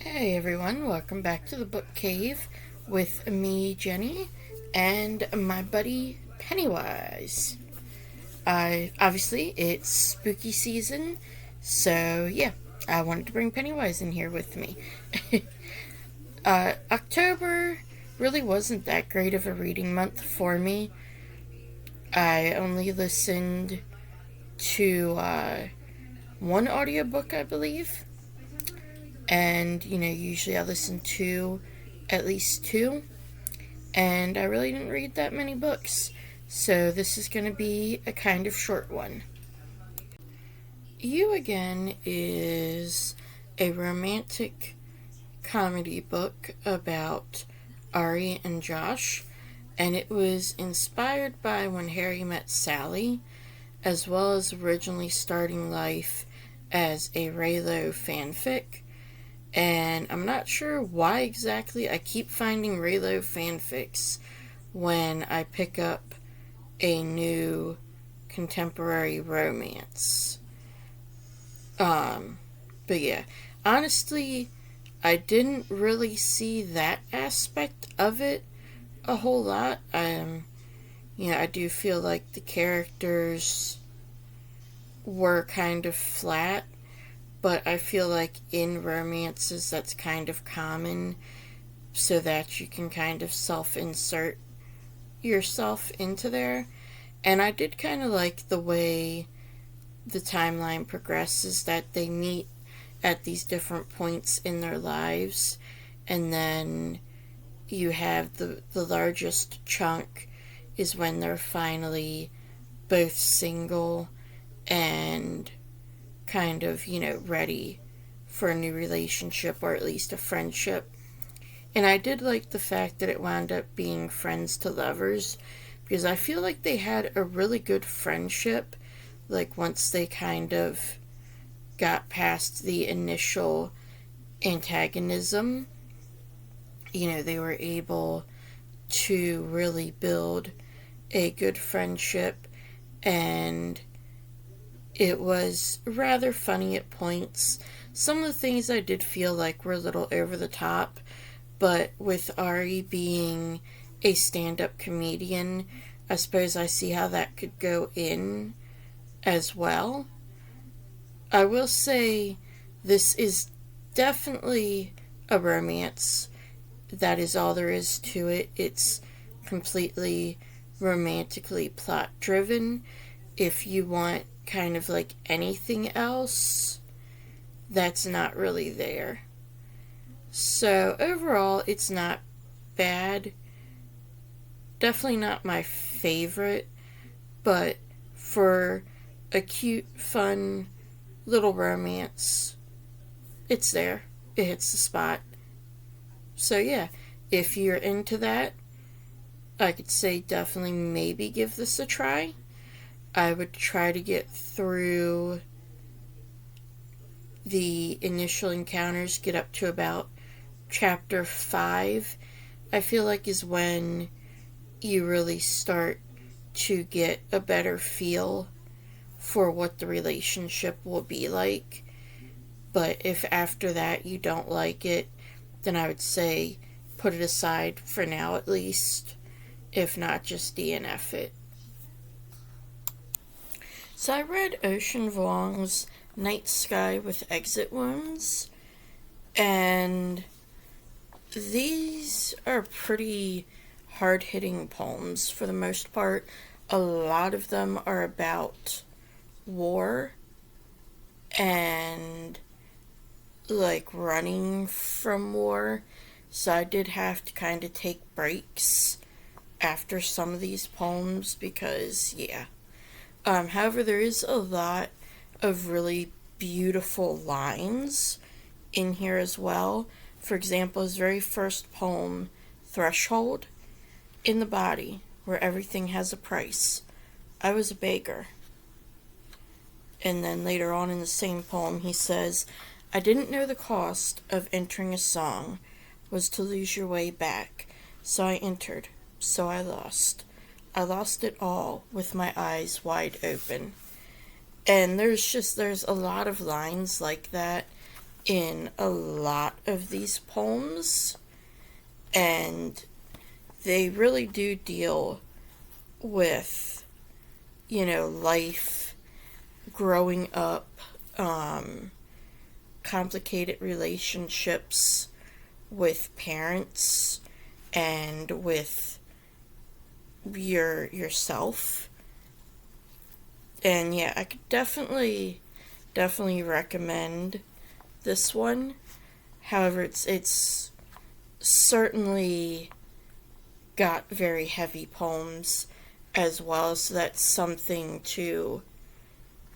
Hey everyone, welcome back to the Book Cave with me, Jenny, and my buddy Pennywise. Obviously, it's spooky season, so yeah, I wanted to bring Pennywise in here with me. October really wasn't that great of a reading month for me. I only listened to one audiobook, I believe, and usually I listen to at least two, and I really didn't read that many books, so this is going to be a kind of short one. You Again is a romantic comedy book about Ari and Josh, and it was inspired by When Harry Met Sally, as well as originally starting life as a Reylo fanfic. And I'm not sure why exactly I keep finding Reylo fanfics when I pick up a new contemporary romance. But yeah, honestly, I didn't really see that aspect of it a whole lot. I do feel like the characters were kind of flat, but I feel like in romances that's kind of common so that you can kind of self-insert yourself into there. And I did kind of like the way the timeline progresses, that they meet at these different points in their lives, and then you have the largest chunk is when they're finally both single and kind of, ready for a new relationship or at least a friendship. And I did like the fact that it wound up being friends to lovers, because I feel like they had a really good friendship, like once they kind of got past the initial antagonism. They were able to really build a good friendship, and it was rather funny at points. Some of the things I did feel like were a little over the top, but with Ari being a stand-up comedian, I suppose I see how that could go in as well. I will say this is definitely a romance. That is all there is to it. It's completely romantically plot driven. If you want kind of like anything else, that's not really there. So overall, it's not bad. Definitely not my favorite, but for a cute, fun little romance, it's there. It hits the spot. So yeah, if you're into that, I could say definitely maybe give this a try. I would try to get through the initial encounters, get up to about chapter 5. I feel like is when you really start to get a better feel for what the relationship will be like. But if after that you don't like it, then I would say put it aside for now at least. If not, just DNF it. So I read Ocean Vuong's Night Sky with Exit Wounds, and these are pretty hard-hitting poems for the most part. A lot of them are about war and like running from war, so I did have to kind of take breaks after some of these poems because, yeah. However, there is a lot of really beautiful lines in here as well. For example, his very first poem, Threshold, in the body, where everything has a price, I was a beggar. And then later on in the same poem, he says, I didn't know the cost of entering a song was to lose your way back, so I entered, so I lost. I lost it all with my eyes wide open. And there's a lot of lines like that in a lot of these poems, and they really do deal with, life, growing up, complicated relationships with parents and with yourself. And yeah, I could definitely recommend this one. However, it's certainly got very heavy poems as well, so that's something to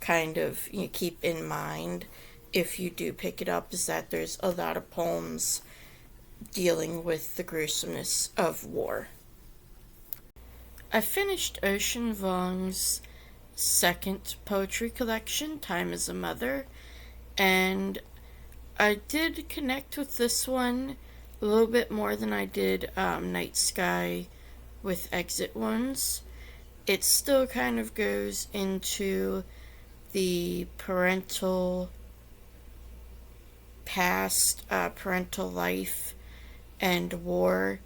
kind of keep in mind if you do pick it up, is that there's a lot of poems dealing with the gruesomeness of war. I finished Ocean Vuong's second poetry collection, Time as a Mother, and I did connect with this one a little bit more than I did Night Sky with Exit Wounds. It still kind of goes into the parental past, parental life, and war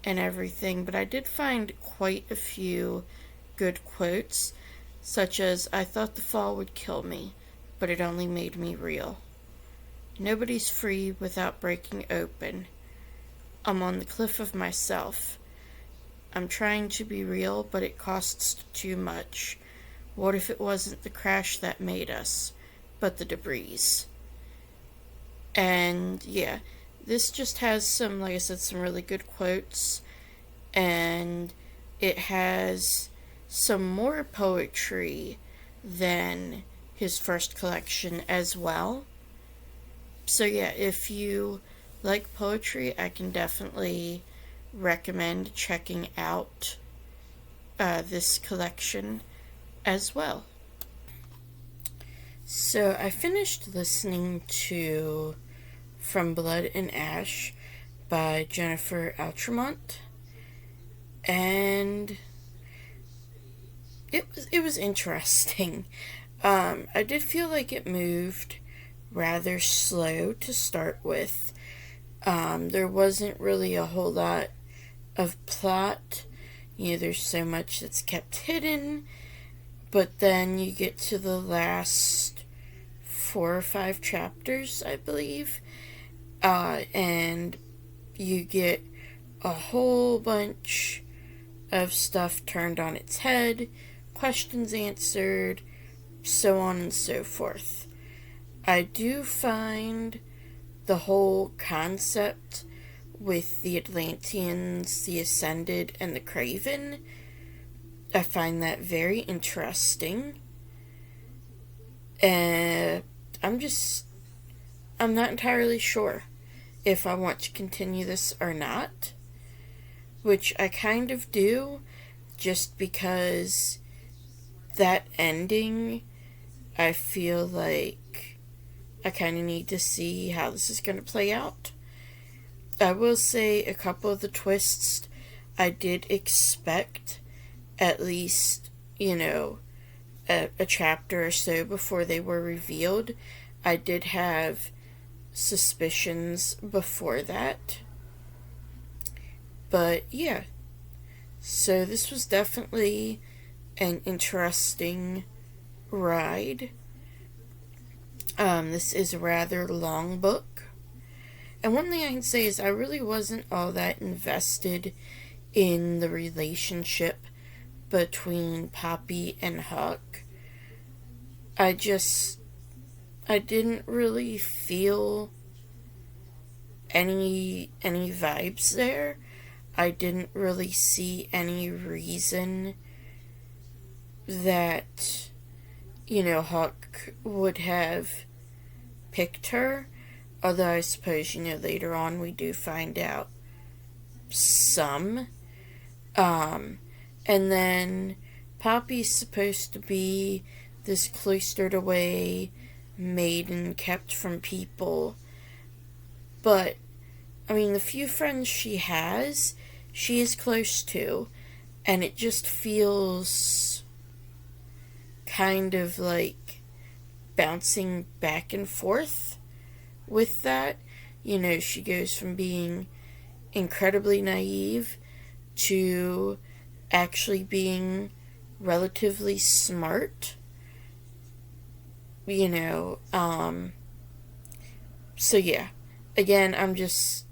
and everything, but I did find quite a few good quotes, such as, "I thought the fall would kill me, but it only made me real. Nobody's free without breaking open. I'm on the cliff of myself. I'm trying to be real, but it costs too much. What if it wasn't the crash that made us, but the debris?" And yeah, this just has some, like I said, some really good quotes, and it has some more poetry than his first collection as well. So yeah, if you like poetry, I can definitely recommend checking out this collection as well. So I finished listening to From Blood and Ash by Jennifer Altremont, and it was interesting. I did feel like it moved rather slow to start with. There wasn't really a whole lot of plot. There's so much that's kept hidden, but then you get to the last 4 or 5 chapters, I believe, and you get a whole bunch of stuff turned on its head, questions answered, so on and so forth. I do find the whole concept with the Atlanteans, the Ascended, and the Craven, I find that very interesting. And I'm not entirely sure if I want to continue this or not, which I kind of do, just because that ending, I feel like I kind of need to see how this is going to play out. I will say a couple of the twists I did expect at least, a chapter or so before they were revealed. I did have suspicions before that. But yeah, so this was definitely an interesting ride. This is a rather long book. And one thing I can say is I really wasn't all that invested in the relationship between Poppy and Huck. I didn't really feel any vibes there. I didn't really see any reason that, Huck would have picked her. Although I suppose, later on we do find out some. And then Poppy's supposed to be this cloistered away maiden kept from people. But, the few friends she has, she is close to. And it just feels kind of like bouncing back and forth with that. You know, she goes from being incredibly naive to actually being relatively smart. You know, so yeah. Again, I'm just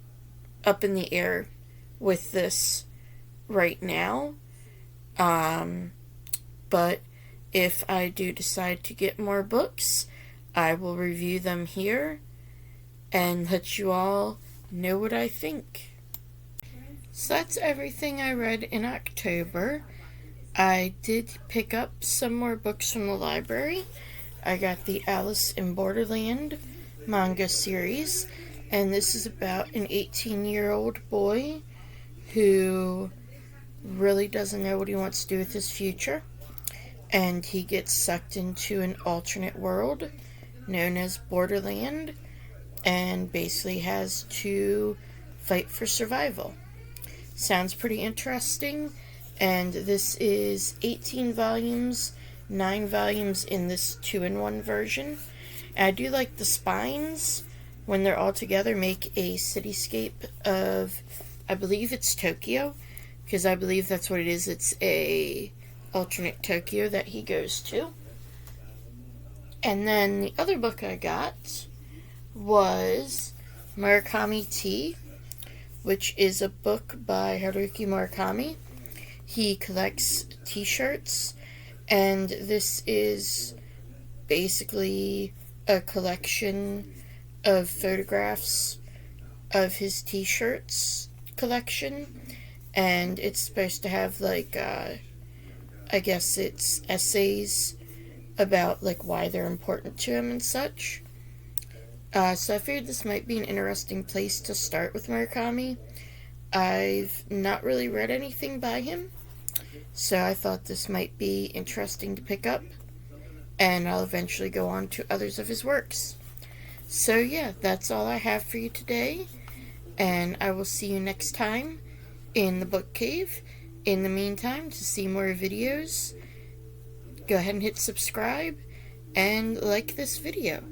up in the air with this right now. But if I do decide to get more books, I will review them here and let you all know what I think. So that's everything I read in October. I did pick up some more books from the library. I got the Alice in Borderland manga series, and this is about an 18-year-old boy who really doesn't know what he wants to do with his future, and he gets sucked into an alternate world known as Borderland and basically has to fight for survival. Sounds pretty interesting, and this is 18 volumes, 9 volumes in this 2-in-1 version. And I do like the spines, when they're all together, make a cityscape of, I believe it's Tokyo, because I believe that's what it is. It's a alternate Tokyo that he goes to. And then the other book I got was Murakami Tea, which is a book by Haruki Murakami. He collects t-shirts, and this is basically a collection of photographs of his t-shirts collection, and it's supposed to have like I guess it's essays about like why they're important to him and such. So I figured this might be an interesting place to start with Murakami. I've not really read anything by him, so I thought this might be interesting to pick up, and I'll eventually go on to others of his works. So yeah, that's all I have for you today, and I will see you next time in the book cave. In the meantime, to see more videos, go ahead and hit subscribe and like this video.